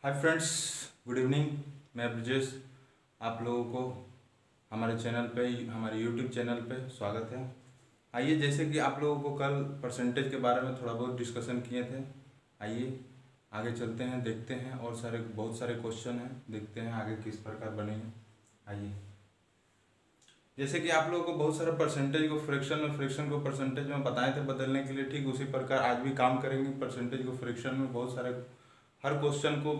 Hi friends, good evening. मैं ब्रजेश, आप लोगों को हमारे चैनल पे, हमारे यूट्यूब चैनल पे स्वागत है। आइए, जैसे कि आप लोगों को कल परसेंटेज के बारे में थोड़ा बहुत डिस्कशन किए थे, आइए आगे चलते हैं, देखते हैं और बहुत सारे क्वेश्चन हैं, देखते हैं आगे किस प्रकार बनेंगे। आइए, जैसे कि आप लोगों को बहुत सारा परसेंटेज को फ्रैक्शन को परसेंटेज में बताए थे बदलने के लिए, ठीक उसी प्रकार आज भी काम करेंगे। परसेंटेज को फ्रैक्शन में बहुत सारे, हर क्वेश्चन को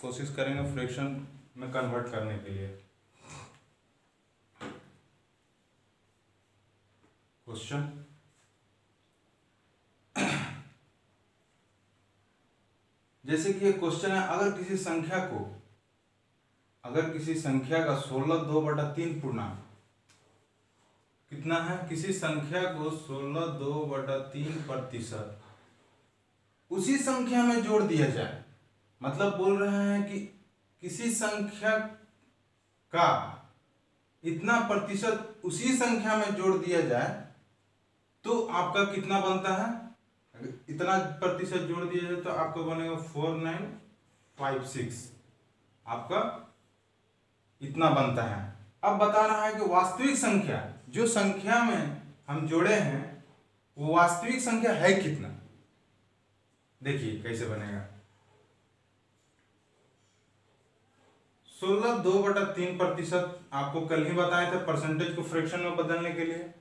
कोशिश करेंगे फ्रैक्शन में कन्वर्ट करने के लिए। क्वेश्चन जैसे कि ये क्वेश्चन है, अगर किसी संख्या का 16/2/3 पूर्णांक कितना है, किसी संख्या को 16/2/3% उसी संख्या में जोड़ दिया जाए। मतलब बोल रहे हैं कि किसी संख्या का इतना प्रतिशत उसी संख्या में जोड़ दिया जाए तो आपका कितना बनता है। अगर इतना प्रतिशत जोड़ दिया जाए तो आपका बनेगा 4956, आपका इतना बनता है। अब बता रहा है कि वास्तविक संख्या, जो संख्या में हम जोड़े हैं वो वास्तविक संख्या है कितना। देखिए कैसे बनेगा। 16/2/3% आपको कल ही बताए थे परसेंटेज को फ्रैक्शन में बदलने के लिए।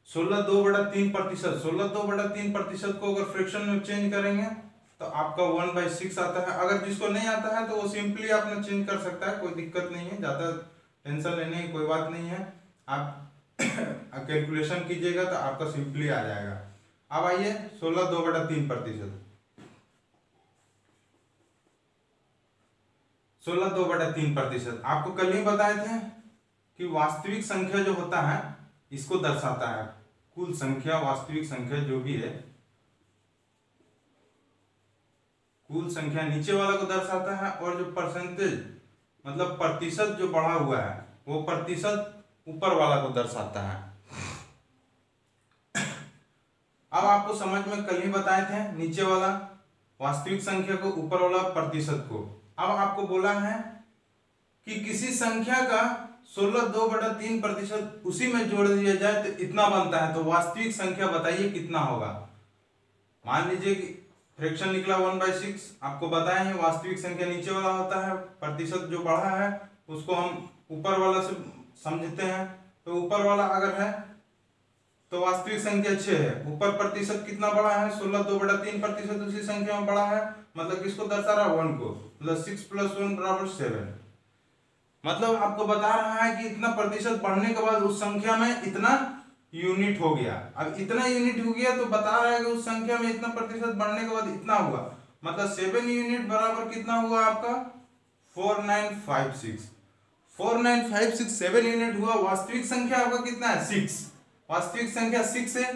16/2/3%, 16/2/3% को अगर फ्रैक्शन में चेंज करेंगे तो आपका 1/6 आता है। अगर जिसको नहीं आता है तो वो सिंपली अपना चेंज कर सकता है, कोई दिक्कत नहीं है, ज़्यादा टेंशन लेने की कोई बात नहीं है। आप कैलकुलेशन कीजिएगा तो आपका सिंपली आ जाएगा। अब आइए 16/2/3%, 16/2/3% आपको कल ही बताए थे कि वास्तविक संख्या जो होता है इसको दर्शाता है। कुल संख्या, वास्तविक संख्या जो भी है, कुल संख्या नीचे वाला को दर्शाता है, और जो परसेंटेज मतलब प्रतिशत जो बढ़ा हुआ है वो प्रतिशत ऊपर वाला को दर्शाता है। अब आपको समझ में कल ही बताए थे नीचे वाला वास्तविक संख्या को, ऊपर वाला प्रतिशत को। अब आपको बोला है कि किसी संख्या का 16/2/3% उसी में जोड़ दिया जाए तो इतना बनता है। तो वास्तविक संख्या बताइए कितना होगा। मान लीजिए कि फ्रैक्शन निकला 1/6, आपको बताए हैं वास्तविक संख्या नीचे वाला होता है, प्रतिशत जो बढ़ा है उसको हम ऊपर वाला से समझते हैं। तो ऊपर वाला अगर है तो वास्तविक संख्या 6 है, ऊपर प्रतिशत कितना बड़ा है 16/2/3% उसी संख्या में बड़ा है, मतलब किसको दर्शा रहा है 1 को, मतलब 6 + 1 = 7। मतलब आपको बता रहा है कि इतना प्रतिशत बढ़ने के बाद उस संख्या में इतना यूनिट हो गया। अब इतना यूनिट हो गया तो बता रहा है कि उस संख्या में इतना प्रतिशत बढ़ने के बाद इतना हुआ, मतलब 7 यूनिट बराबर कितना हुआ आपका 4956। 4956 7 यूनिट हुआ। वास्तविक संख्या आपका कितना है 6, वास्तविक संख्या 6 है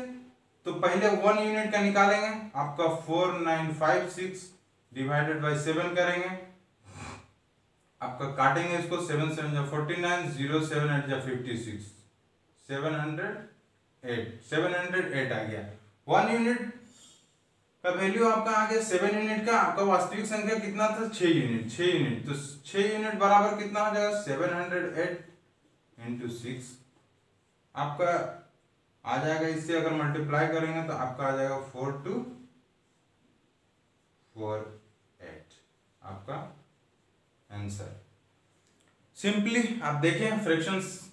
तो पहले 1 यूनिट का निकालेंगे, आपका 4956 / 7 करेंगे, आपका काटेंगे इसको, 7 × 7 = 49, 0 7 × 8 = 56, 708 आ गया। 1 यूनिट का वैल्यू आपका आ गया 7 यूनिट का। आपका वास्तविक संख्या कितना था 6 यूनिट, तो 6 यूनिट बराबर कितना हो जाएगा 708 × 6, आपका आ जाएगा। इससे अगर मल्टीप्लाई करेंगे तो आपका आ जाएगा 4248, आपका आंसर। सिंपली आप देखें, फ्रैक्शंस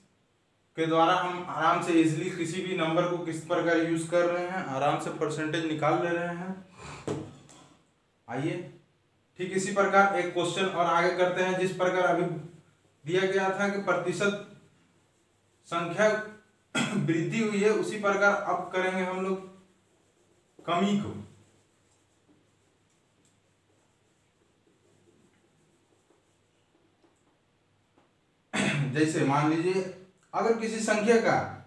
के द्वारा हम आराम से इजीली किसी भी नंबर को किस प्रकार यूज कर रहे हैं, आराम से परसेंटेज निकाल ले रहे हैं। आइए, ठीक इसी प्रकार एक क्वेश्चन और आगे करते हैं। जिस प्रकार अभी दिया गया था कि प्रतिशत संख्या वृद्धि हुई है, उसी प्रकार अब करेंगे हम लोग कमी को। जैसे मान लीजिए अगर किसी संख्या का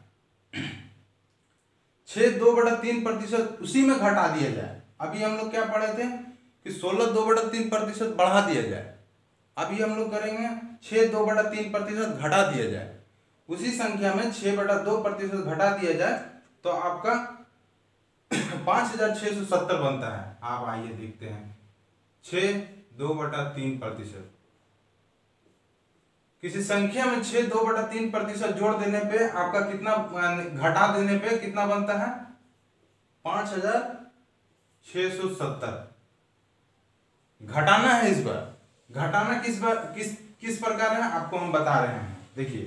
6/2/3% उसी में घटा दिया जाए। अभी हम लोग क्या पढ़े थे कि 16/2/3% बढ़ा दिया जाए। अभी हम लोग करेंगे 6/2/3% घटा दिया जाए। उसी संख्या में 6/2% घटा दिया जाए तो आपका 5670 बनता है। आप आइए देखते हैं 6/2/3%। किसी संख्या में 6/2/3% जोड़ देने पे आपका कितना, घटा देने पे कितना बनता है? 5670। घटाना है, इस बार घटाना किस प्रकार है आपको हम बता रहे हैं। देखिए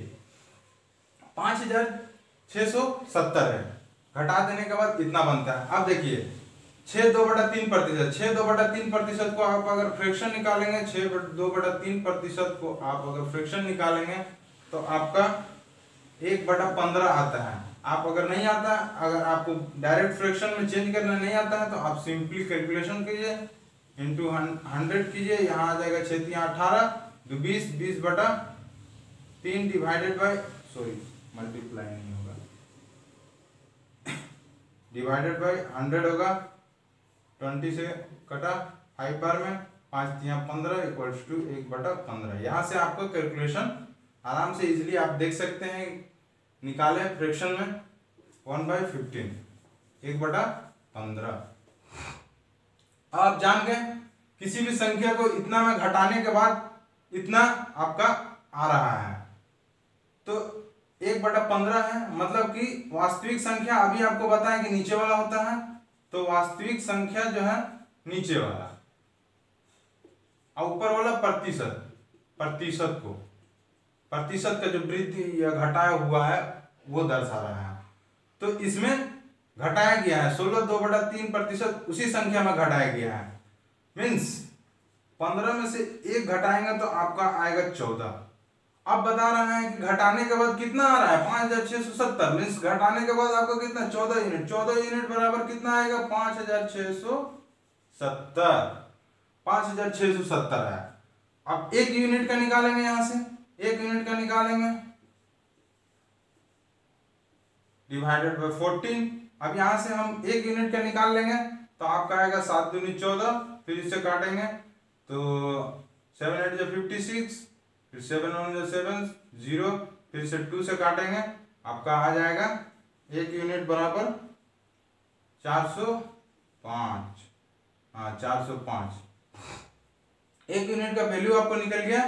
5670 है, घटा देने के बाद इतना बनता है। अब देखिए 6/2/3%, 6/2/3% को आप अगर फ्रैक्शन निकालेंगे, 6/2/3% को आप अगर फ्रैक्शन निकालेंगे तो आपका 1/15 आता है। आप अगर नहीं आता, अगर आपको डायरेक्ट फ्रैक्शन में चेंज करना नहीं आता है तो आप सिंपली कैलकुलेशन कीजिए, इंटू 100 कीजिए, यहाँ आ जाएगा 6×18 तो 20/3 डिवाइडेड बाय, सॉरी मल्टीप्लाई नहीं होगा, डिवाइडेड बाय 100 होगा, 20 से कटा 5 बार में 5×15 इक्वल्स टू 1/15। यहाँ से आपको कैलकुलेशन आराम से इजीली आप देख सकते हैं, निकाले फ्रैक्शन में 1/15 1/15। आप जान गए किसी भी संख्या को इतना में घटाने के बाद इतना आपका आ रहा है तो 1/15 है, मतलब कि वास्तविक संख्या अभी आपको बताएं कि नीचे वाला होता है, तो वास्तविक संख्या जो है नीचे वाला और ऊपर वाला प्रतिशत को, प्रतिशत का जो वृद्धि या घटाया हुआ है वो दर्शा रहा है। तो इसमें घटाया गया है 16/2/3%, उसी संख्या में घटाया गया है। मीन्स 15 में से 1 घटाएंगे तो आपका आएगा 14। अब बता रहा है कि घटाने के बाद कितना आ रहा है 5670, मीन्स घटाने के बाद आपको कितना 14 यूनिट, 14 यूनिट बराबर कितना आएगा 5670, 5670 है। अब 1 यूनिट का निकालेंगे, यहां से 1 यूनिट का निकालेंगे डिवाइडेड बाय 14। अब यहां से हम 1 यूनिट का निकाल लेंगे तो आपका आएगा 7 दूनी 14, फिर इससे काटेंगे तो 7 8 56, फिर 7 1 7 0, फिर से 2 से काटेंगे, आपका आ जाएगा 1 यूनिट बराबर 405। हाँ 405, 1 यूनिट का वैल्यू आपको निकल गया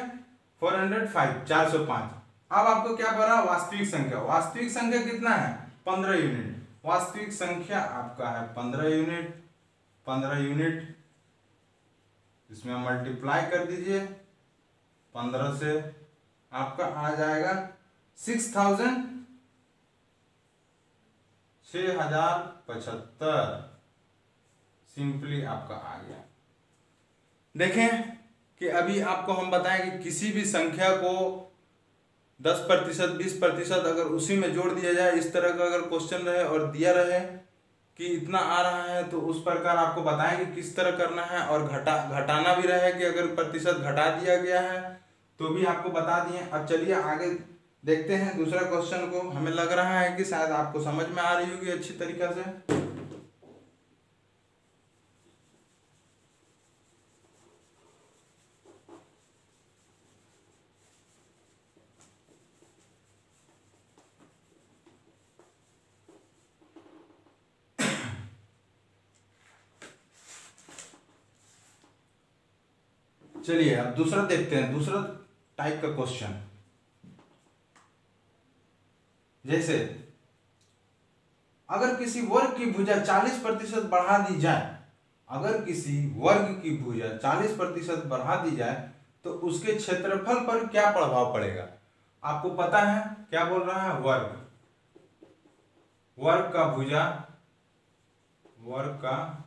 405, 405। अब आपको क्या पड़ा, वास्तविक संख्या। वास्तविक संख्या कितना है 15 यूनिट। वास्तविक संख्या आपका है 15 यूनिट, 15 यूनिट, इसमें मल्टीप्लाई कर दीजिए 15 से, आपका आ जाएगा 6075। सिंपली आपका आ गया। देखें कि अभी आपको हम बताएं कि किसी भी संख्या को 10%, 20% अगर उसी में जोड़ दिया जाए, इस तरह का अगर क्वेश्चन रहे और दिया रहे कि इतना आ रहा है तो उस प्रकार आपको बताएं कि किस तरह करना है, और घटाना भी रहे कि अगर प्रतिशत घटा दिया गया है तो भी आपको बता दिए। अब चलिए आगे देखते हैं दूसरा क्वेश्चन को। हमें लग रहा है कि शायद आपको समझ में आ रही होगी अच्छी तरीके से। चलिए अब दूसरा देखते हैं, दूसरा टाइप का क्वेश्चन। जैसे अगर किसी वर्ग की भुजा 40% बढ़ा दी जाए, अगर किसी वर्ग की भुजा 40% बढ़ा दी जाए तो उसके क्षेत्रफल पर क्या प्रभाव पड़ेगा। आपको पता है क्या बोल रहा है, वर्ग, वर्ग का भुजा, वर्ग का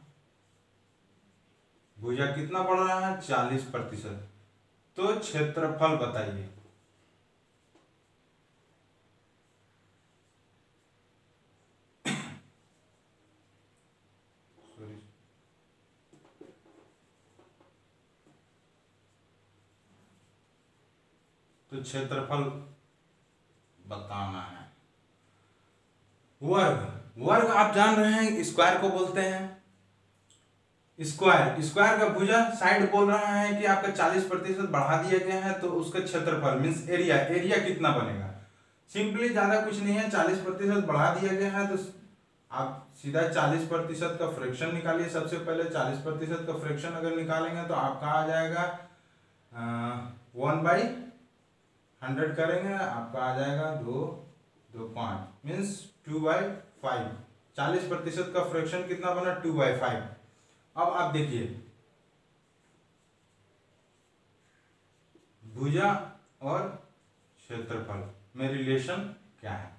भुजा कितना बढ़ रहा है 40%, तो क्षेत्रफल बताइए। तो क्षेत्रफल बताना है। वर्ग, वर्ग आप जान रहे हैं स्क्वायर को बोलते हैं। स्क्वायर, स्क्वायर का भुजा साइड बोल रहा है कि आपका 40% बढ़ा दिया गया है तो उसका क्षेत्रफल मीन्स एरिया, एरिया कितना बनेगा। सिंपली ज्यादा कुछ नहीं है, 40% बढ़ा दिया गया है तो आप सीधा 40% का फ्रैक्शन निकालिए। सबसे पहले 40% का फ्रैक्शन अगर निकालेंगे तो आपका आ जाएगा 1/100 करेंगे, आपका आ जाएगा 2/5 मीन्स 2/5। 40% का फ्रैक्शन कितना बना? 2/5। अब आप देखिए भुजा और क्षेत्रफल में रिलेशन क्या है।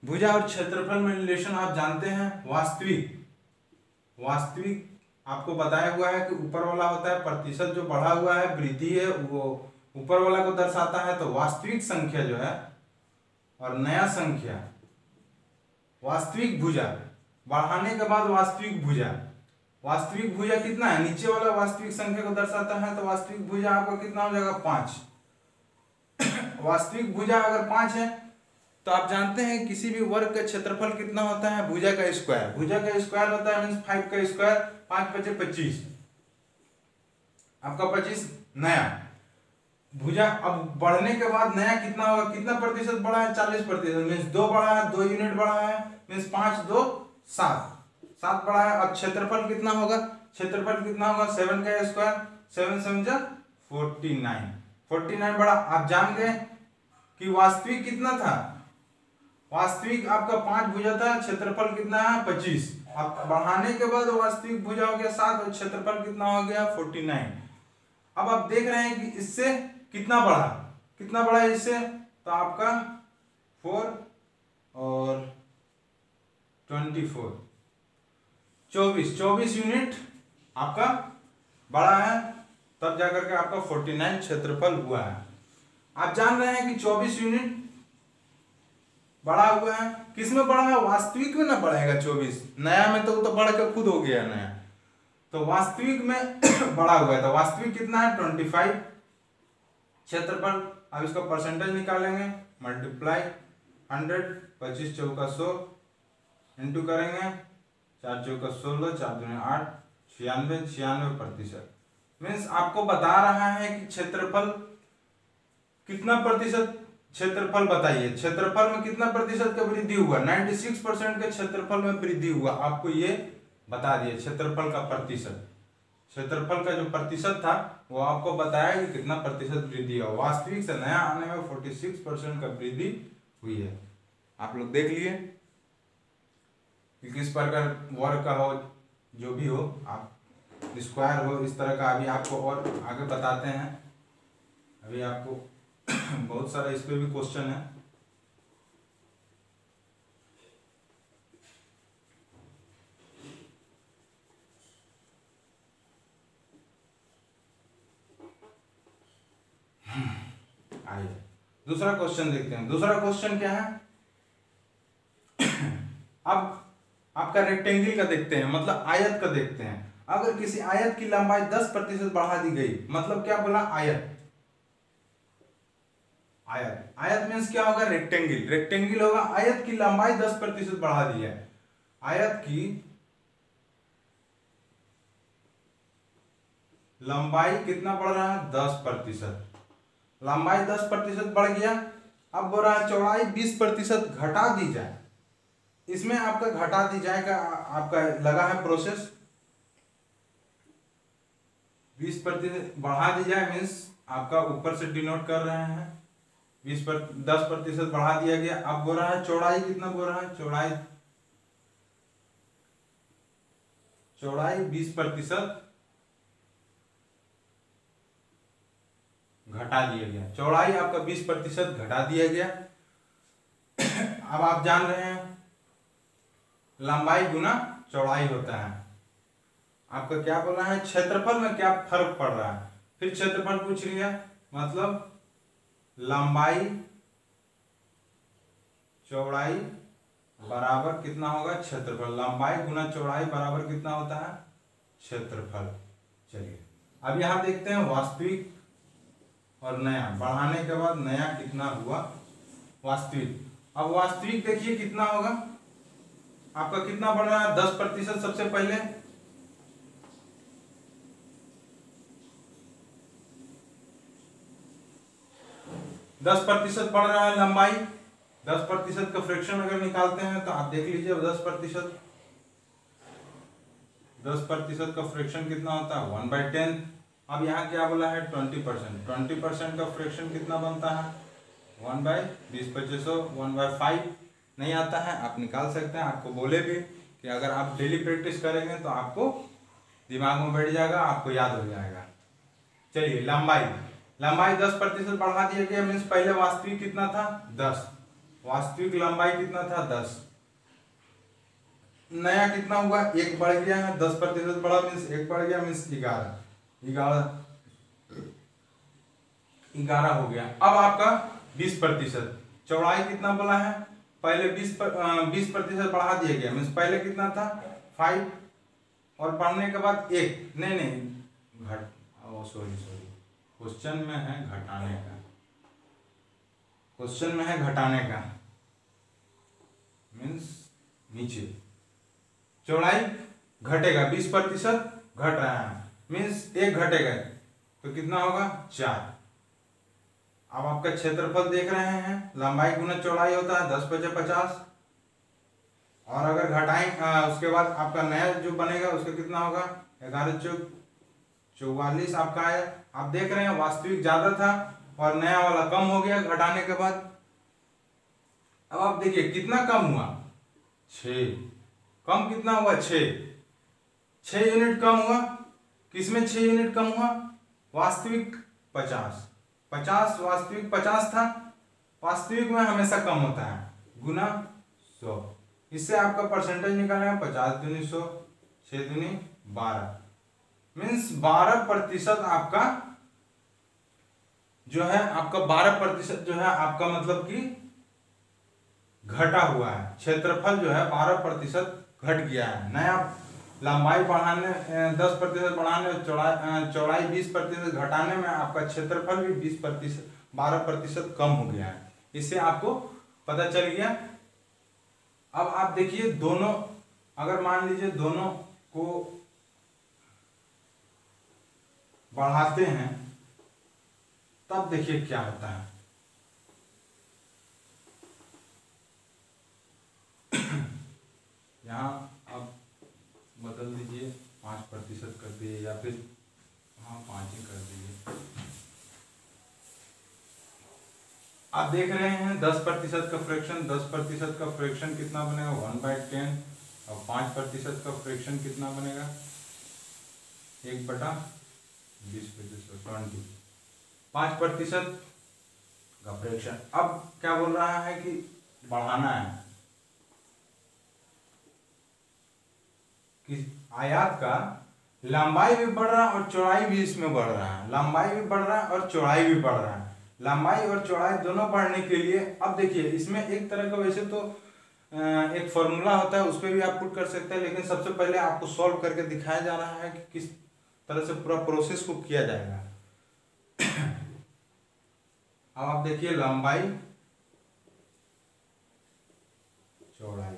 भुजा और क्षेत्रफल में रिलेशन आप जानते हैं। वास्तविक आपको बताया हुआ है कि ऊपर वाला होता है प्रतिशत, जो बढ़ा हुआ है वृद्धि है वो ऊपर वाला को दर्शाता है। तो वास्तविक संख्या जो है और नया संख्या, वास्तविक भुजा बढ़ाने के बाद वास्तविक भुजा कितना है? नीचे वाला वास्तविक संख्या को दर्शाता है, तो वास्तविक भुजा आपका कितना हो जाएगा? 5। वास्तविक भुजा अगर 5 है तो आप जानते हैं किसी भी वर्ग का क्षेत्रफल कितना होता है? भुजा का स्क्वायर होता है मीन्स 5 का स्क्वायर, 5 × 5 = 25, आपका 25 नया भुजा। अब बढ़ने के बाद नया कितना होगा? कितना प्रतिशत बढ़ा है? 40% मीन्स 2 बढ़ा है, 2 यूनिट बढ़ा है मीन्स 5 × 2 = 7 बढ़ा है। अब क्षेत्रफल कितना होगा? 7 का स्क्वायर, 7 7 जा 49 बढ़ा। आप जान गए कि वास्तविक कितना था? वास्तविक आपका 5 भुजा था, क्षेत्रफल कितना है? 25। अब बढ़ाने के बाद वास्तविक भुजा हो गया 7 और क्षेत्रफल कितना हो गया? 49। अब आप देख रहे हैं कि इससे कितना बढ़ा इससे? तो आपका 4 और 24 24 यूनिट आपका बढ़ा है, तब जाकर के आपका 49 क्षेत्रफल हुआ है। आप जान रहे हैं कि 24 यूनिट बढ़ा हुआ है। किसमें बढ़ा है? वास्तविक में ना बढ़ेगा 24, नया में तो बढ़ के खुद हो गया नया, तो वास्तविक में बढ़ा हुआ है। तो वास्तविक कितना है? 25 क्षेत्रफल। अब इसका परसेंटेज निकालेंगे, मल्टीप्लाई 100, 25 चौका 100 इंटू करेंगे, 4 चौका 16, 4 दूनी 8, 96% मीन्स आपको बता रहा है कि क्षेत्रफल कितना प्रतिशत क्षेत्रफल बताइए, क्षेत्रफल में कितना प्रतिशत का वृद्धि हुआ? 96% के क्षेत्रफल में वृद्धि हुआ। आपको ये बता दिए क्षेत्रफल का प्रतिशत, क्षेत्रफल का जो प्रतिशत था वो आपको बताया कि कितना प्रतिशत वृद्धि हुआ। वास्तविक से नया आने में 46% का वृद्धि हुई है। आप लोग देख लिए कि किस प्रकार वर्ग का हो, जो भी हो, आप स्क्वायर हो, इस तरह का अभी आपको और आगे बताते हैं। अभी आपको बहुत सारा इस पे भी क्वेश्चन है। आइए दूसरा क्वेश्चन देखते हैं। दूसरा क्वेश्चन क्या है? अब आपका रेक्टेंगल का देखते हैं, मतलब आयत का देखते हैं। अगर किसी आयत की लंबाई 10% बढ़ा दी गई, मतलब क्या बोला? आयत मीन्स क्या होगा? रेक्टेंगल होगा। आयत की लंबाई 10% बढ़ा दी है। आयत की लंबाई कितना बढ़ रहा है? 10%। लंबाई 10% बढ़ गया। अब बोल रहा है चौड़ाई 20% घटा दी जाए। इसमें आपका घटा दी जाएगा, आपका लगा है प्रोसेस। 20% बढ़ा दी जाए मीन्स आपका ऊपर से डिनोट कर रहे हैं 10% बढ़ा दिया गया। अब बोल रहा है चौड़ाई कितना बोल रहा है? चौड़ाई 20% घटा दिया गया। चौड़ाई आपका 20% घटा दिया गया। अब आप जान रहे हैं लंबाई गुना चौड़ाई होता है। आपका क्या बोल रहा है? क्षेत्रफल में क्या फर्क पड़ रहा है? फिर क्षेत्रफल पूछ लिया, मतलब लंबाई चौड़ाई बराबर कितना होगा? क्षेत्रफल। लंबाई गुना चौड़ाई बराबर कितना होता है? क्षेत्रफल। चलिए अब यहां देखते हैं वास्तविक और नया। बढ़ाने के बाद नया कितना हुआ? वास्तविक। अब वास्तविक देखिए कितना होगा आपका? कितना बढ़ रहा है? 10%। सबसे पहले 10% बढ़ रहा है लंबाई। 10% का फ्रैक्शन अगर निकालते हैं तो आप देख लीजिए 10% का फ्रैक्शन कितना होता है 1/10। अब यहाँ क्या बोला है 20%। 20% का फ्रैक्शन कितना बनता है 1/20 1/5 नहीं आता है, आप निकाल सकते हैं। आपको बोले भी कि अगर आप डेली प्रैक्टिस करेंगे तो आपको दिमाग में बैठ जाएगा, आपको याद हो जाएगा। चलिए लंबाई 10% बढ़ा दिया गया, मीन्स पहले वास्तविक कितना था 10, वास्तविक लंबाई कितना था 10, नया कितना हुआ 1 बढ़ गया है, 10% बढ़ा मीन्स 1 बढ़ गया मीन्स 11 हो गया। अब आपका 20%, चौड़ाई कितना बोला है पहले 20% बढ़ा दिया गया, मीन्स पहले कितना था 5 और बढ़ने के बाद 1 नहीं घट सॉरी क्वेश्चन में है घटाने का, क्वेश्चन में है घटाने का मीन्स नीचे चौड़ाई घटेगा 20% घट रहा है मीन्स 1 घटेगा तो कितना होगा 4। अब आपका क्षेत्रफल देख रहे हैं, लंबाई गुना चौड़ाई होता है 10×50 और अगर घटाएं उसके बाद आपका नया जो बनेगा उसका कितना होगा 11×44 आपका आया। आप देख रहे हैं वास्तविक ज्यादा था और नया वाला कम हो गया घटाने के बाद। अब आप देखिए कितना कम हुआ 6, कम कितना हुआ 6 यूनिट कम हुआ। किसमें 6 यूनिट कम हुआ वास्तविक 50 वास्तविक 50 था, वास्तविक में हमेशा कम होता है गुना 100। इससे आपका परसेंटेज निकालेगा 50 दूनी 100 6 दूनी 12 मीन्स 12% आपका जो है आपका 12% जो है आपका मतलब कि घटा हुआ है। क्षेत्रफल जो है 12% घट गया है। नया लंबाई बढ़ाने 10% बढ़ाने और चौड़ाई 20% घटाने में आपका क्षेत्रफल भी 12% कम हो गया है। इससे आपको पता चल गया। अब आप देखिए दोनों, अगर मान लीजिए दोनों को बढ़ाते हैं तब देखिए क्या होता है। यहाँ आप बदल दीजिए 5% कर दिए या फिर 5 ही कर दीजिए। आप देख रहे हैं 10% का फ्रैक्शन, 10% का फ्रैक्शन कितना बनेगा 1/10 और 5% का फ्रैक्शन कितना बनेगा 1/20 5% का फ्रैक्शन। अब क्या बोल रहा है कि बढ़ाना है कि आयत का लंबाई भी बढ़ रहा है और चौड़ाई भी इसमें बढ़ रहा है, लंबाई भी बढ़ रहा है और चौड़ाई भी बढ़ रहा है। लंबाई और चौड़ाई दोनों बढ़ने के लिए अब देखिए इसमें एक तरह का वैसे तो एक फॉर्मूला होता है उस पर भी आप पुट कर सकते हैं, लेकिन सबसे पहले आपको सॉल्व करके दिखाया जा रहा है कि किस तरह से पूरा प्रोसेस को किया जाएगा। अब आप देखिए लंबाई चौड़ाई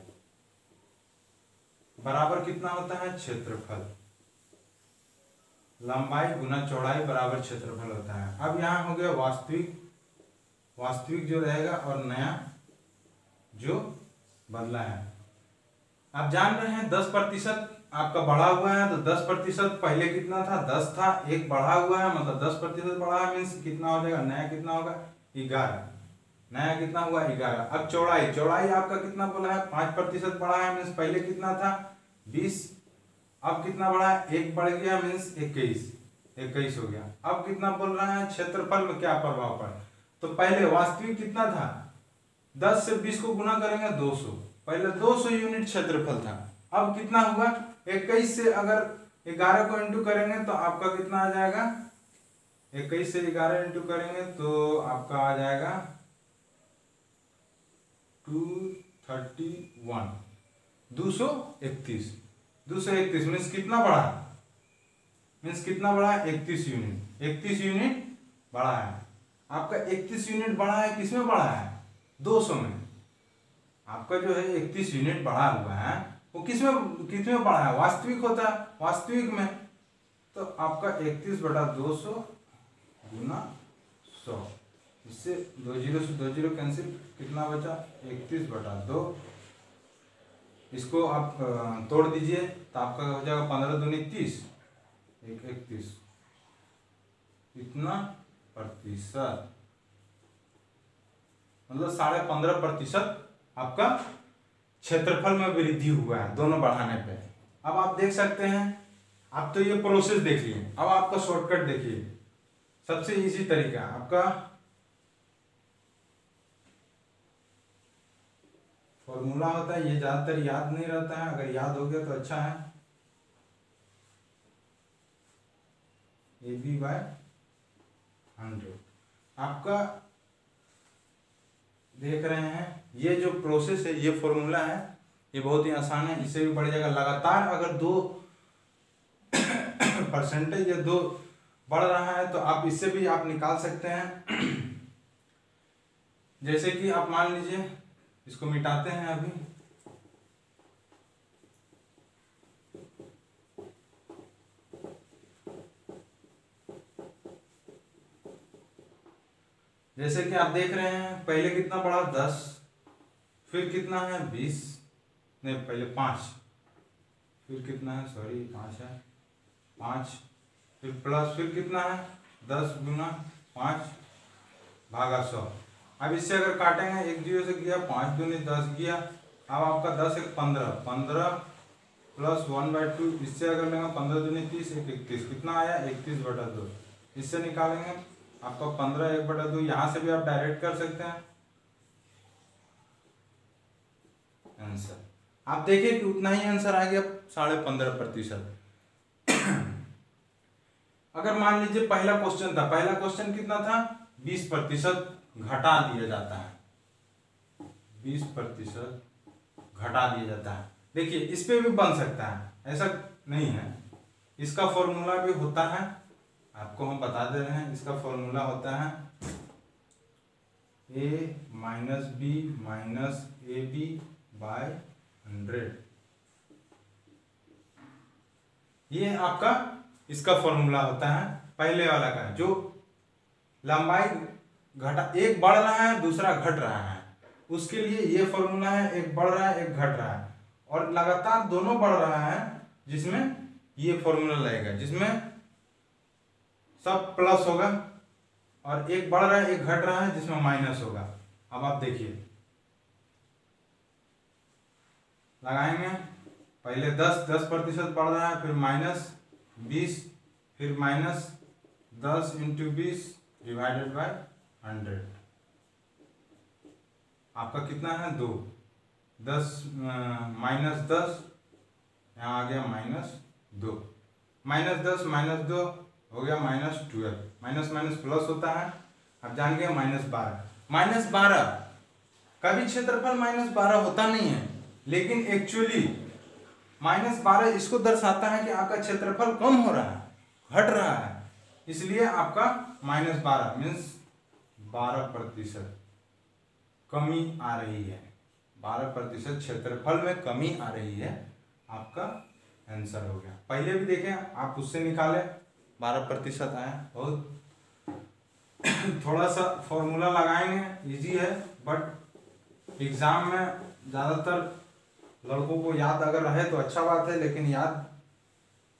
बराबर कितना होता है क्षेत्रफल, लंबाई गुना चौड़ाई बराबर क्षेत्रफल होता है। अब यहाँ हो गया वास्तविक जो रहेगा और नया जो बदला है। आप जान रहे हैं 10% आपका बढ़ा हुआ है तो 10% पहले कितना था 10 था, 1 बढ़ा हुआ है मतलब 10% बढ़ा है मीन्स कितना हो जाएगा नया कितना होगा 11, नया कितना हुआ 11। अब चौड़ाई आपका कितना बोला है 5% बढ़ा है मीन्स पहले कितना था 20, अब कितना बढ़ा है 1 बढ़ गया मीन्स 21 हो गया। अब कितना बोल रहा है क्षेत्रफल में क्या प्रभाव पड़ा, तो पहले वास्तविक कितना था 10 से 20 को गुना करेंगे 200, पहले 200 यूनिट क्षेत्रफल था। अब कितना हुआ 21 से अगर 11 को इंटू करेंगे तो आपका कितना आ जाएगा 21 से 11 इंटू करेंगे तो आपका आ जाएगा 231 मीन्स कितना बढ़ा, मीन्स कितना बढ़ा 31 यूनिट बढ़ा है। आपका 31 यूनिट बढ़ा है, किसमें बढ़ा है 200 में। आपका जो है 31 यूनिट बढ़ा हुआ है वो किसमें बढ़ा है वास्तविक होता है, वास्तविक में। तो आपका 31/200 गुना 100 इससे 2 जीरो से 2 जीरो कैंसिल, कितना बचा 31/2। इसको आप तोड़ दीजिए तो आपका हो जाएगा 15 दूनी 30, 31 कितना प्रतिशत, मतलब 15.5% आपका क्षेत्रफल में वृद्धि हुआ है दोनों बढ़ाने पे। अब आप देख सकते हैं, आप तो ये प्रोसेस देखिए, अब आपका शॉर्टकट देखिए, सबसे इजी तरीका आपका फॉर्मूला होता है, ये ज्यादातर याद नहीं रहता है, अगर याद हो गया तो अच्छा है। AB/100 आपका देख रहे हैं, ये जो प्रोसेस है, ये फॉर्मूला है, ये बहुत ही आसान है, इससे भी बढ़ जाएगा। लगातार अगर 2% या 2 बढ़ रहा है तो आप इससे भी आप निकाल सकते हैं। जैसे कि आप मान लीजिए, इसको मिटाते हैं अभी, जैसे कि आप देख रहे हैं, पहले कितना बढ़ा 10, फिर कितना है 20, नहीं पहले 5, फिर कितना है, सॉरी 5 है, 5, फिर प्लस, फिर कितना है 10 गुना 5 भागा 100। अब इससे अगर काटेंगे, 1 जीरो से गया, 5 दूनी 10 गया, अब आपका 10 1 15, 15 प्लस 1/2, इससे अगर लेंगे 15 दूनी 30, 1 31, कितना आया 31/2। इससे निकालेंगे आपका 15 1/2, यहाँ से भी आप डायरेक्ट कर सकते हैं आंसर। आप देखिए कि उतना ही आंसर आ गया 15.5%। अगर मान लीजिए पहला क्वेश्चन था, पहला क्वेश्चन कितना था 20% घटा दिया जाता है, 20% घटा दिया जाता है। देखिए इस पे भी बन सकता है, ऐसा नहीं है, इसका फॉर्मूला भी होता है, आपको हम बता दे रहे हैं, इसका फॉर्मूला होता है A - B - AB/100। ये आपका इसका फॉर्मूला होता है पहले वाला का, जो लंबाई घटा, एक बढ़ रहा है दूसरा घट रहा है, उसके लिए ये फॉर्मूला है, एक बढ़ रहा है एक घट रहा है, और लगातार दोनों बढ़ रहा है जिसमें ये फॉर्मूला लगेगा, जिसमें सब प्लस होगा, और एक बढ़ रहा है एक घट रहा है जिसमें माइनस होगा। अब आप देखिए, लगाएंगे, पहले 10% बढ़ रहा है, फिर -20, फिर -10 × 20 /100, आपका कितना है 2, 10 -10, यहाँ आ गया -2, -10 -2 हो गया -12, माइनस माइनस प्लस होता है, आप जान गए -12 कभी क्षेत्रफल -12 होता नहीं है, लेकिन एक्चुअली -12 इसको दर्शाता है कि आपका क्षेत्रफल कम हो रहा है, घट रहा है, इसलिए आपका -12 मीन्स 12% कमी आ रही है, 12% क्षेत्रफल में कमी आ रही है, आपका आंसर हो गया। पहले भी देखें आप, उससे निकाले 12% आया, बहुत थोड़ा सा फॉर्मूला लगाएंगे, इजी है, बट एग्जाम में ज़्यादातर लड़कों को याद अगर रहे तो अच्छा बात है, लेकिन याद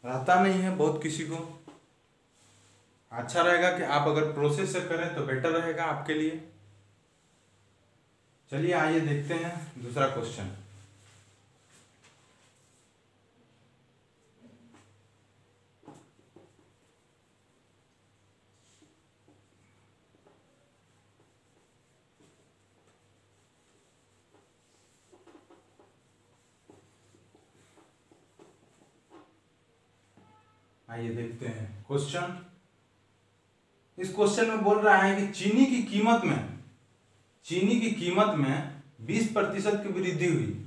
रहता नहीं है बहुत किसी को। अच्छा रहेगा कि आप अगर प्रोसेस से करें तो बेटर रहेगा आपके लिए। चलिए आइए देखते हैं दूसरा क्वेश्चन। आइए देखते हैं क्वेश्चन। इस क्वेश्चन में बोल रहा है कि चीनी की कीमत में 20% की वृद्धि हुई।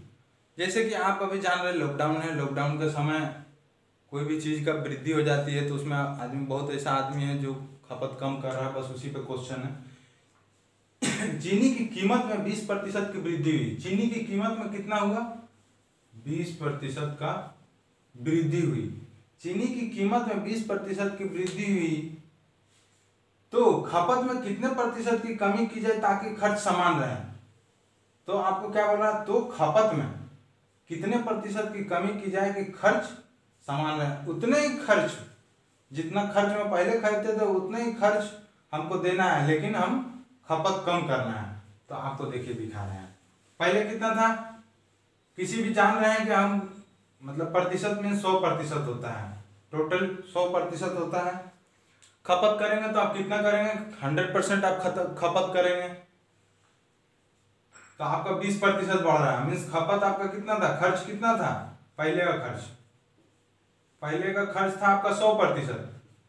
जैसे कि आप अभी जान रहे लॉकडाउन है, लॉकडाउन के समय कोई भी चीज़ का वृद्धि हो जाती है तो उसमें आदमी, बहुत ऐसा आदमी है जो खपत कम कर रहा है, बस उसी पे क्वेश्चन है। चीनी की कीमत में 20% की वृद्धि हुई। चीनी की कीमत में कितना हुआ 20% का वृद्धि हुई। चीनी की कीमत में 20% की वृद्धि हुई तो खपत में कितने प्रतिशत की कमी की जाए ताकि खर्च समान रहे। तो आपको क्या बोल रहा है, तो खपत में कितने प्रतिशत की कमी की जाए कि खर्च समान रहे। उतने ही खर्च, जितना खर्च में पहले खरीदते थे उतने ही खर्च हमको देना है, लेकिन हम खपत कम करना है। तो आपको देखिए दिखा रहे हैं, पहले कितना था, किसी भी जान रहे हैं कि हम मतलब प्रतिशत में 100% होता है, टोटल 100% होता है। खपत करेंगे तो आप कितना करेंगे, 100% आप खपत करेंगे, तो आपका 20% बढ़ रहा है। मीन्स खपत आपका कितना था, खर्च कितना था, पहले का खर्च था आपका 100%।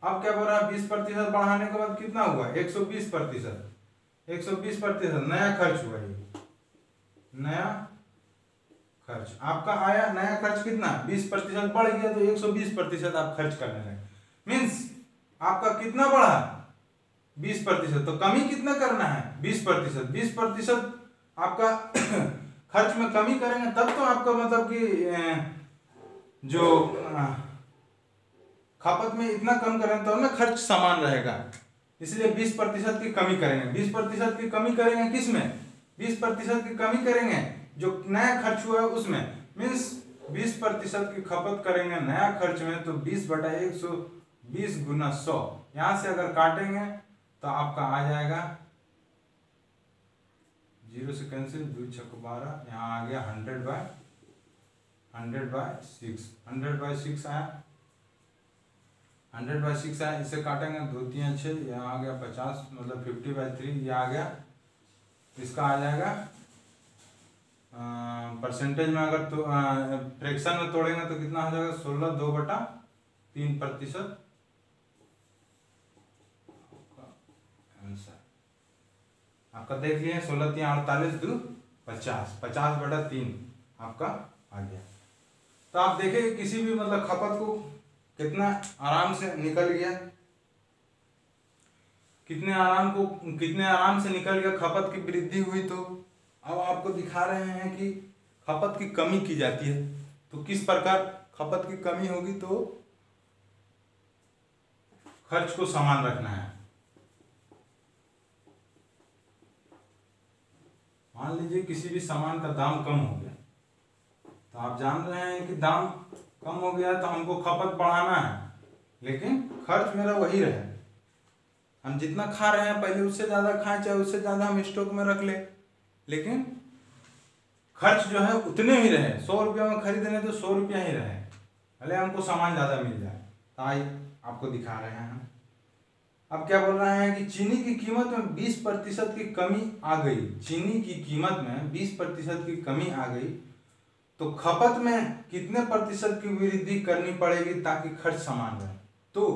अब क्या बोल रहा है, 20% बढ़ाने के बाद कितना हुआ, 120%। 120% नया खर्च हुआ, ये नया खर्च आपका आया। नया खर्च कितना, 20% बढ़ गया, तो 120% आप खर्च करने लगे। मीन्स आपका कितना बढ़ा, 20%। तो कमी कितना करना है, 20%। 20% आपका खर्च में कमी करेंगे तब तो आपका मतलब कि जो खपत में इतना कम करेंगे तो ना खर्च समान रहेगा, इसलिए 20% की कमी करेंगे। 20% की कमी करेंगे किसमें, 20% की कमी करेंगे जो नया खर्च हुआ है उसमें। मीन्स 20% की खपत करेंगे नया खर्च में, तो 20/120 गुना 100, यहां से अगर काटेंगे तो आपका आ जाएगा 0 से कैंसिल, 2 छक 12, यहाँ आ गया 100/6। 100/6 आया, 100/6 आया, इससे काटेंगे 2 3 6, यहाँ आ गया 50, मतलब 50/3 ये आ गया। इसका आ जाएगा परसेंटेज में, अगर तो फ्रैक्शन में तोड़ेंगे तो कितना हो जाएगा, 16 2/3%। आंसर आपका देख लिए, 16 3 48 2 50, 50/3 आपका आ गया। तो आप देखें किसी भी मतलब खपत को कितना आराम से निकल गया, कितने आराम से निकल गया, खपत की वृद्धि हुई। तो अब आपको दिखा रहे हैं कि खपत की कमी की जाती है, तो किस प्रकार खपत की कमी होगी, तो खर्च को समान रखना है। मान लीजिए किसी भी सामान का दाम कम हो गया, तो आप जान रहे हैं कि दाम कम हो गया तो हमको खपत बढ़ाना है, लेकिन खर्च मेरा वही रहे। हम जितना खा रहे हैं पहले उससे ज़्यादा खाएं, चाहे उससे ज़्यादा हम स्टॉक में रख ले, लेकिन खर्च जो है उतने ही रहे। 100 रुपया में खरीद रहे तो 100 रुपया ही रहे, भले हमको सामान ज़्यादा मिल जाए। तो आइए आपको दिखा रहे हैं। अब क्या बोल रहे हैं कि चीनी की कीमत में 20% की कमी आ गई। चीनी की कीमत में 20% की कमी आ गई, तो खपत में कितने प्रतिशत की वृद्धि करनी पड़ेगी ताकि खर्च समान रहे। तो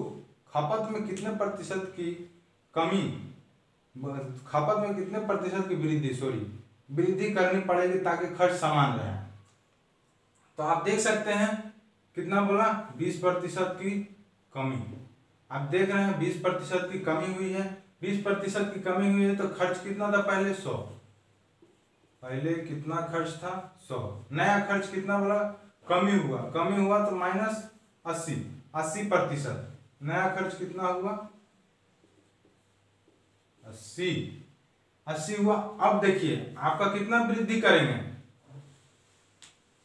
खपत में कितने प्रतिशत की कमी, खपत में कितने प्रतिशत की वृद्धि करनी पड़ेगी ताकि खर्च समान रहे। तो आप देख सकते हैं कितना बोला, 20% की कमी। आप देख रहे हैं 20% की कमी हुई है। 20% की कमी हुई है तो खर्च कितना था, पहले 100, पहले कितना खर्च था 100। नया खर्च कितना बोला, कमी हुआ तो -80%। नया खर्च कितना हुआ, 80 हुआ। अब देखिए आपका कितना वृद्धि करेंगे,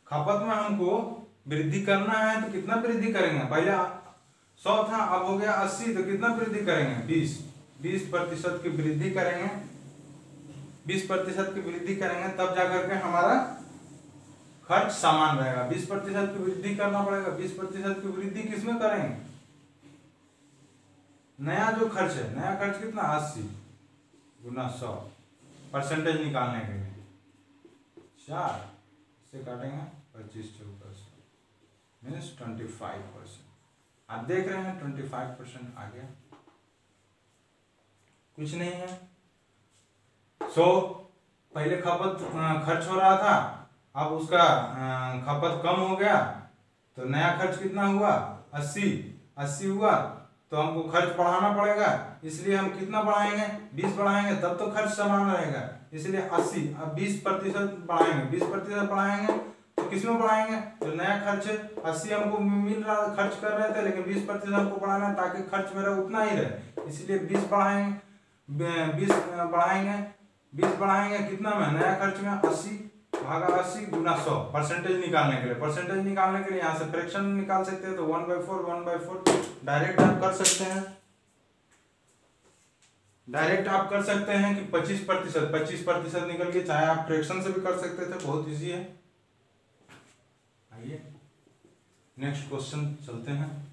खपत में हमको वृद्धि करना है तो कितना वृद्धि करेंगे, पहले 100 था अब हो गया 80, तो कितना वृद्धि करेंगे, 20% की वृद्धि करेंगे। 20% की वृद्धि करेंगे तब जाकर के हमारा खर्च समान रहेगा। 20% की वृद्धि करना पड़ेगा। 20% की वृद्धि किसमें करेंगे, नया जो खर्च है, नया खर्च कितना, 80 गुना 100, परसेंटेज निकालने के लिए 4 से काटेंगे 25 चौका 100 मीन्स 25%। आप देख रहे हैं 25% आ गया, कुछ नहीं है। 100 पहले खर्च हो रहा था, अब उसका खपत कम हो गया, तो नया खर्च कितना हुआ, 80 हुआ, तो हमको खर्च बढ़ाना पड़ेगा, इसलिए हम कितना बढ़ाएंगे, 20 बढ़ाएंगे तब तो खर्च समान रहेगा, इसलिए 80। अब 20% बढ़ाएंगे, 20% बढ़ाएंगे तो किसमें बढ़ाएंगे, तो नया खर्च 80 हमको मिल रहा, खर्च कर रहे थे, लेकिन 20% हमको बढ़ाना है ताकि खर्च मेरा उतना ही रहे, इसलिए 20 बढ़ाएंगे कितना में, नया खर्च में 80 भागा 80 गुना 100, परसेंटेज निकालने के लिए। परसेंटेज निकालने के लिए यहाँ से फ्रैक्शन निकाल सकते हैं, तो 1/4 डायरेक्ट आप कर सकते हैं। डायरेक्ट आप कर सकते हैं कि 25% निकल के, चाहे आप फ्रैक्शन से भी कर सकते थे, बहुत इजी है। आइए नेक्स्ट क्वेश्चन चलते हैं।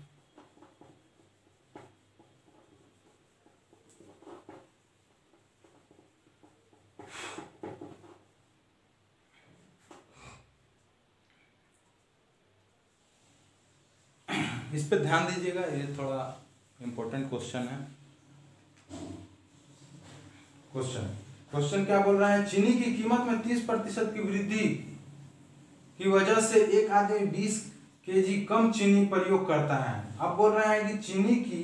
इस पे ध्यान दीजिएगा, ये थोड़ा इंपॉर्टेंट क्वेश्चन है। क्वेश्चन क्या बोल रहा है, चीनी की कीमत में 30% की वृद्धि की वजह से एक आदमी 20 केजी कम चीनी प्रयोग करता है। अब बोल रहा है कि चीनी की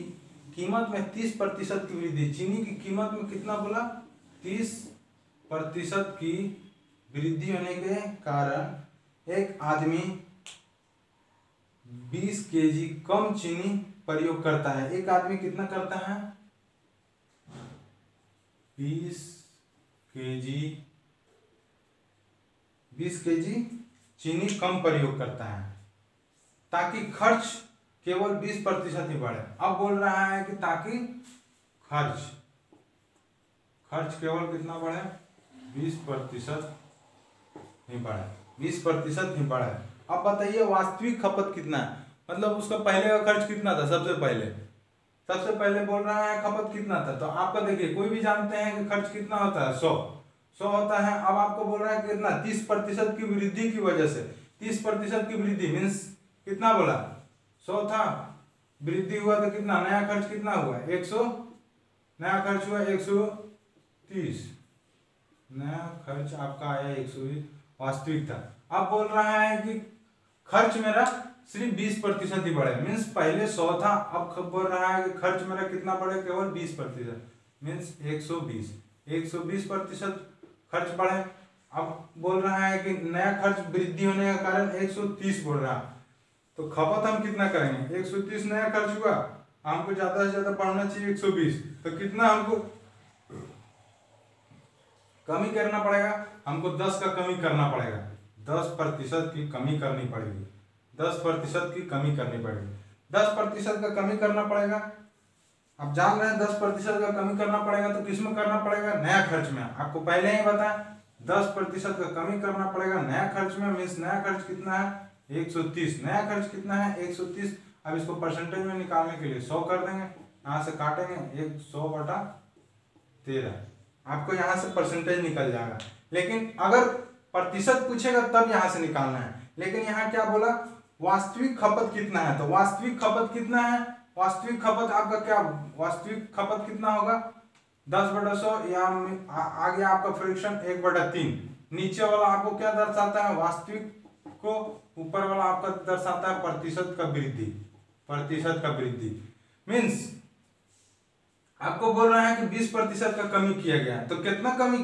कीमत में 30% की वृद्धि, चीनी की कीमत में कितना बोला, 30% की वृद्धि होने के कारण एक आदमी 20 केजी कम चीनी प्रयोग करता है। एक आदमी कितना करता है, 20 केजी चीनी कम प्रयोग करता है, ताकि खर्च केवल 20% ही बढ़े। अब बोल रहा है कि ताकि खर्च केवल कितना बढ़े, 20% ही बढ़े, 20% ही बढ़े। अब बताइए वास्तविक खपत कितना है, मतलब उसका पहले का खर्च कितना था, सबसे पहले बोल रहा है खपत कितना था। तो आपका देखिए, कोई भी जानते हैं कि खर्च कितना होता है, 100 होता है। अब आपको बोल रहा है कितना, 30% की वृद्धि की वजह से, 30% की वृद्धि मीन्स कितना बोला, 100 था, वृद्धि हुआ तो कितना, नया खर्च कितना हुआ, 100, नया खर्च हुआ 130, नया खर्च आपका आया 120, वास्तविक था। अब बोल रहा है कि खर्च मेरा सिर्फ 20% ही बढ़े, मीन्स पहले 100 था, अब बोल रहा है कि खर्च मेरा कितना बढ़े, केवल 20%, मीन्स 120% खर्च बढ़े। अब बोल रहा है कि नया खर्च वृद्धि होने का कारण 130 बोल रहा है, तो खपत हम कितना करेंगे, 130 नया खर्च हुआ, हमको ज्यादा से ज्यादा बढ़ना चाहिए 120, तो कितना हमको कमी करना पड़ेगा, हमको 10 का कमी करना पड़ेगा, 10% की कमी करनी पड़ेगी, 10% की कमी करनी पड़ेगी, 10% का कमी करना पड़ेगा। अब जान रहे हैं 10% का कमी करना पड़ेगा, तो किसमें करना पड़ेगा, नया खर्च में। आपको पहले ही बताया 10% का कमी करना पड़ेगा नया खर्च में, मीन्स नया खर्च कितना है, 130, नया खर्च कितना है, 130। अब इसको परसेंटेज में निकालने के लिए 100 कर देंगे, यहाँ से काटेंगे 100/13, आपको यहाँ से परसेंटेज निकल जाएगा। लेकिन अगर प्रतिशत पूछेगा तब यहाँ से निकालना है, लेकिन यहाँ क्या बोला, वास्तविक खपत कितना है, तो वास्तविक खपत कितना है, वास्तविक खपत आपका क्या, वास्तविक खपत कितना होगा, 10/100, या आ गया आपका फ्रैक्शन 1/3। नीचे वाला आपको क्या दर्शाता है, वास्तविक को, ऊपर वाला आपका दर्शाता है प्रतिशत का वृद्धि। मीन्स आपको बोल रहा है कि 20% का कमी किया गया है, तो कितना कमी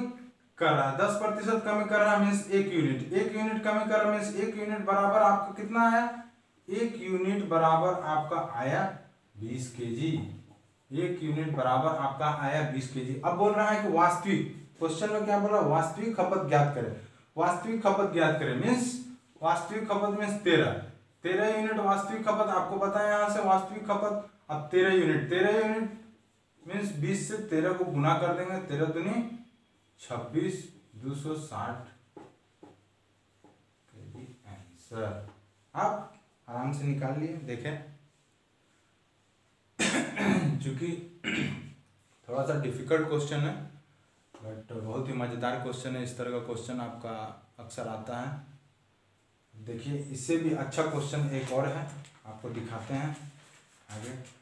कर रहा है, 10% कमी कर रहा है, मीन्स 1 यूनिट, 1 यूनिट कमी कर रहा है, मीन्स 1 यूनिट बराबर आपका कितना आया, 1 यूनिट बराबर आपका आया 20 केजी, 1 यूनिट बराबर आपका आया 20 केजी। अब बोल रहा है कि वास्तविक, क्वेश्चन में क्या बोल रहा है, वास्तविक खपत ज्ञात करें, वास्तविक खपत ज्ञात करें, मीन्स वास्तविक खपत मीन्स 13 यूनिट वास्तविक खपत, आपको बताया यहाँ से वास्तविक खपत। अब 13 यूनिट मीन्स 20 से 13 को गुना कर देंगे, 13 दूनी 26, 260 आंसर। आप आराम से निकाल लिए, देखें चूंकि थोड़ा सा डिफिकल्ट क्वेश्चन है, बट बहुत ही मजेदार क्वेश्चन है। इस तरह का क्वेश्चन आपका अक्सर आता है। देखिए इससे भी अच्छा क्वेश्चन एक और है, आपको दिखाते हैं आगे।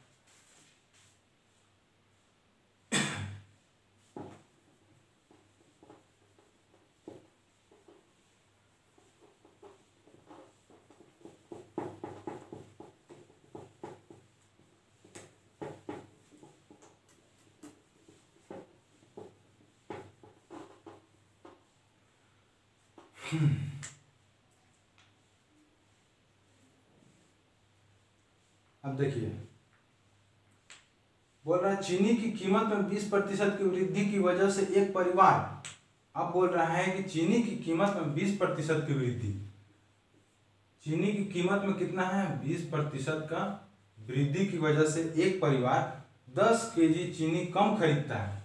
अब देखिए बोल रहा रहा है चीनी की कीमत में 20% की वृद्धि की वजह से एक परिवार, अब बोल रहा है कि चीनी की कीमत में 20% की वृद्धि, चीनी की कीमत में कितना है 20% का वृद्धि की वजह से एक परिवार 10 केजी चीनी कम खरीदता है।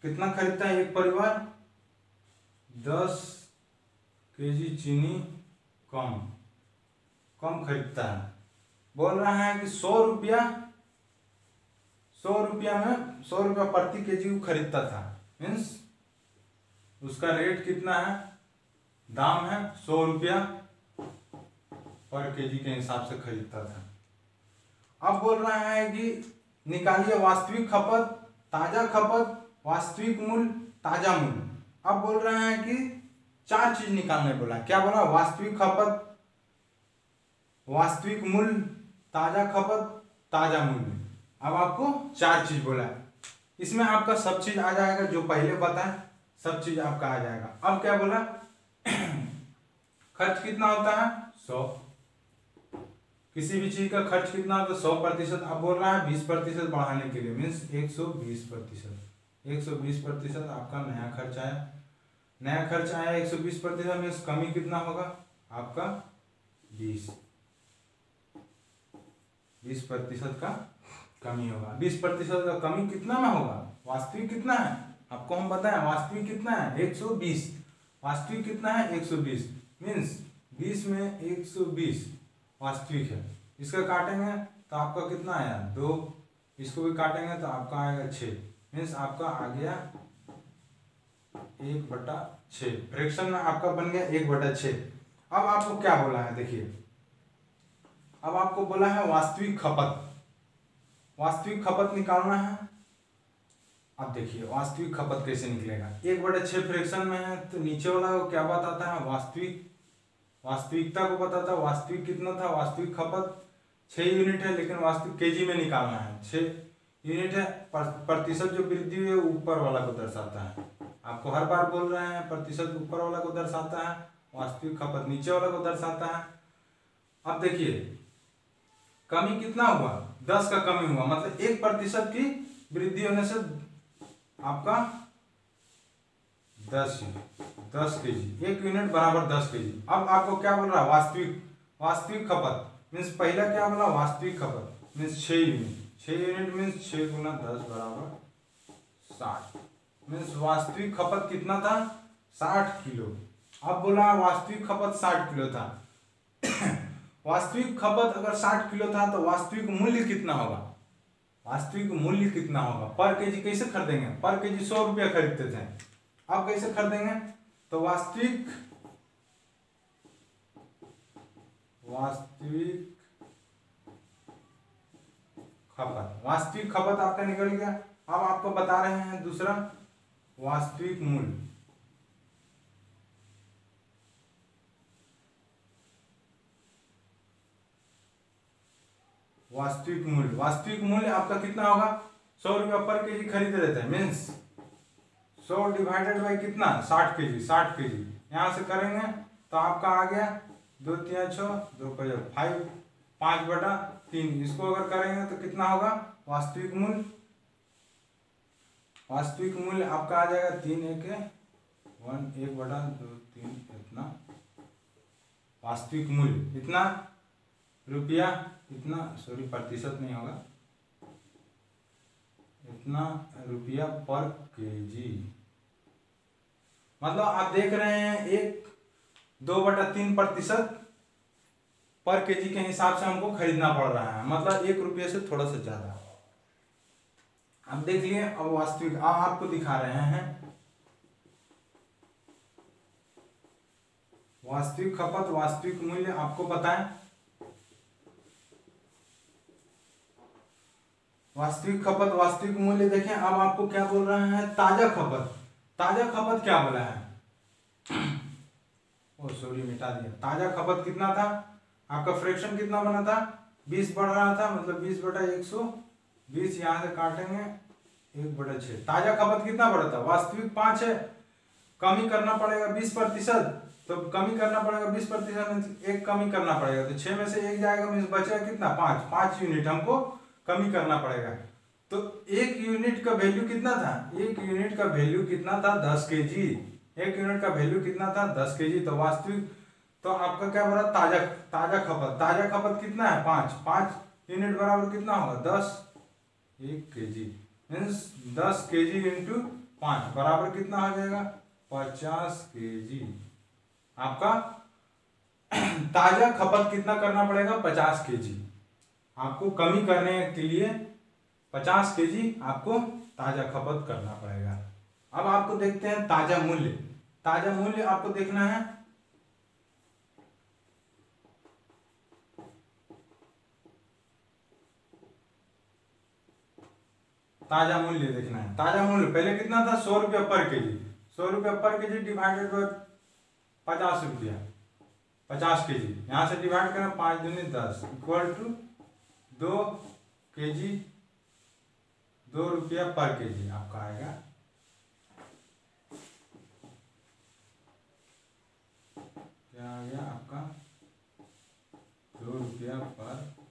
कितना खरीदता है एक परिवार? 10 केजी चीनी कम खरीदता है। बोल रहा है कि 100 रुपया में 100 रुपया प्रति केजी को खरीदता था, मीन्स उसका रेट कितना है, दाम है 100 रुपया पर केजी के हिसाब से खरीदता था। अब बोल रहा है कि निकालिए वास्तविक खपत, ताजा खपत, वास्तविक मूल्य, ताजा मूल्य। अब बोल रहे हैं कि 4 चीज निकालने बोला। क्या बोला? वास्तविक खपत, वास्तविक मूल्य, ताजा खपत, ताजा मूल्य। अब आपको 4 चीज बोला है, इसमें आपका सब चीज आ जाएगा, जो पहले बताएं सब चीज आपका आ जाएगा। अब क्या बोला? खर्च कितना होता है 100, किसी भी चीज का खर्च कितना होता है 100%। अब बोल रहा है 20% बढ़ाने के लिए, मीन्स 120%। 120% आपका नया खर्च आया, नया खर्च आया 120%, मीन्स कमी कितना होगा आपका 20% का कमी होगा। 20% का कमी कितना में होगा? वास्तविक कितना है आपको हम बताएं, वास्तविक कितना है 120, वास्तविक कितना है 120, मीन्स 20 में 120 वास्तविक है। इसका काटेंगे तो आपका कितना आया 2, इसको भी काटेंगे तो आपका आएगा 6, मीन्स आपका आ गया 1/6। फ्रैक्शन में आपका बन गया 1/6। अब आपको क्या बोला है देखिए, अब आपको बोला है वास्तविक खपत, वास्तविक खपत निकालना है। अब देखिए वास्तविक खपत कैसे निकलेगा, 1/6 फ्रैक्शन में है तो नीचे वाला को क्या बताता है वास्तविक, वास्तविकता को बताता है। वास्तविक कितना था, वास्तविक खपत 6 यूनिट है, लेकिन वास्तविक केजी में निकालना है। 6 यूनिट है, प्रतिशत जो वृद्धि हुई है ऊपर वाला को दर्शाता है। आपको हर बार बोल रहे हैं प्रतिशत ऊपर वाला को दर्शाता है, वास्तविक खपत नीचे वाला को दर्शाता है। अब देखिए कमी कितना हुआ 10 का कमी हुआ, मतलब 1% की वृद्धि होने से आपका 10 केजी, 1 यूनिट बराबर 10 केजी। अब आपको क्या बोल रहा है वास्तविक, वास्तविक खपत मीन्स पहला क्या बोला वास्तविक खपत मीन्स 6 यूनिट, 6 यूनिट मीन्स 6 गुना 10 बराबर 60, मीन्स वास्तविक खपत कितना था 60 किलो। अब बोला वास्तविक खपत 60 किलो था। वास्तविक खपत अगर 60 किलो था तो वास्तविक मूल्य कितना होगा, वास्तविक मूल्य कितना होगा? पर केजी कैसे खरीदेंगे, पर केजी 100 रुपया खरीदते थे, अब कैसे खरीदेंगे? तो वास्तविक खपत, वास्तविक खपत आपका निकल गया। अब आपको बता रहे हैं दूसरा वास्तविक मूल्य, वास्तविक मूल्य, वास्तविक मूल्य आपका कितना होगा 100 रुपया पर केजी खरीद रहे थे, मीन्स 100 डिवाइडेड बाई कितना 60 केजी, 60 केजी यहाँ से करेंगे तो आपका आ गया 2 3 6 2 5 5/3। इसको अगर करेंगे तो कितना होगा वास्तविक मूल्य, वास्तविक मूल्य आपका आ जाएगा 3 1 1/2 3 इतना वास्तविक मूल्य, इतना रुपया, इतना सॉरी प्रतिशत नहीं होगा, इतना रुपया पर केजी। मतलब आप देख रहे हैं 2/3% पर केजी के हिसाब से हमको खरीदना पड़ रहा है, मतलब 1 रुपये से थोड़ा सा ज्यादा। अब देख लिए, अब वास्तविक आपको दिखा रहे हैं वास्तविक खपत, वास्तविक मूल्य आपको बताएं। वास्तविक खपत, वास्तविक मूल्य देखें। अब आपको क्या बोल रहे हैं ताजा खपत, ताजा खपत क्या बोला है ओ सॉरी मिटा दिया। ताजा खपत कितना था आपका, फ्रैक्शन कितना बना था 20 बढ़ रहा था, मतलब 20/120, यहाँ से काटेंगे 1/6। ताजा खपत कितना बढ़ा था, वास्तविक 5 है, कमी करना पड़ेगा 20%, तो कमी करना पड़ेगा 20%, एक कमी करना पड़ेगा तो 6 में से 1 जाएगा, मीन्स बचेगा कितना 5 यूनिट हमको कमी करना पड़ेगा। तो एक यूनिट का वैल्यू कितना था, एक यूनिट का वैल्यू कितना था 10 केजी, एक यूनिट का वैल्यू कितना था 10 केजी। तो वास्तविक तो आपका क्या बना, ताजा ताजा खपत, ताजा खपत कितना है 5, 5 यूनिट बराबर कितना होगा 10, 1 केजी मीन्स 10 केजी इंटू 5 बराबर कितना हो जाएगा 50 केजी। आपका ताजा खपत कितना करना पड़ेगा 50 केजी, आपको कमी करने के लिए 50 केजी आपको ताजा खपत करना पड़ेगा। अब आपको देखते हैं ताजा मूल्य, ताजा मूल्य आपको देखना है, ताजा मूल्य देखना है। ताजा मूल्य पहले कितना था 100 रुपया पर केजी, 100 रुपया पर केजी डिवाइडेड बाय 50 रुपया, 50 केजी यहाँ से डिवाइड करें 5 दूनी 10 इक्वल टू 2 केजी, 2 रुपया पर केजी आपका आएगा। क्या आ गया आपका 2 रुपया पर